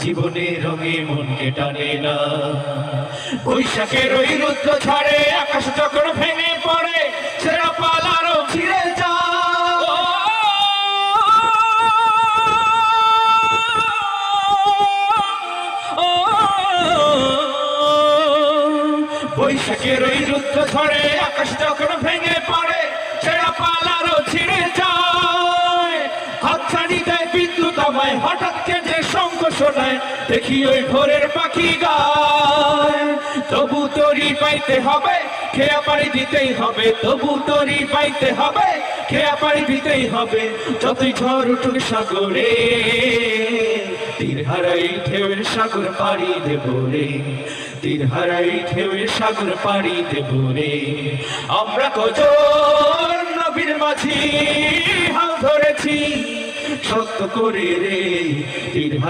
জীবনে রঙে মনকে টানে না। বৈশাখের ওই রুদ্র ঝড়ে আকাশ যখন ভেঙে পড়ে, ছেঁড়া পালারও ছিঁড়ে যায়। বৈশাখের ওই রুদ্র ঝড়ে আকাশ যখন ভেঙে পড়ে, ছেঁড়া পালারও ছিঁড়ে যায়। হাতছানি দেয় বিদ্যুৎ আমায়, হঠাৎ কেঁদে শঙ্খ শোনায়, দেখি ওই ভোরের পাখি গায়। তবু তরি পাইতে হবে, খেয়া পাড়ি দিতেই হবে। তবু তরি পাইতে হবে, খেয়া পাড়ি দিতেই হবে। যতই ঝড় উঠুক সাগরে, তীর হারাই ঢেউয়ের সাগর পাড়ি দেব রে। তীর হারাই ঢেউয়ের সাগর পাড়ি দেব রে। আমরা কজন নবীর মাঝি হাল ধরেছি সত্য করে রে। তীর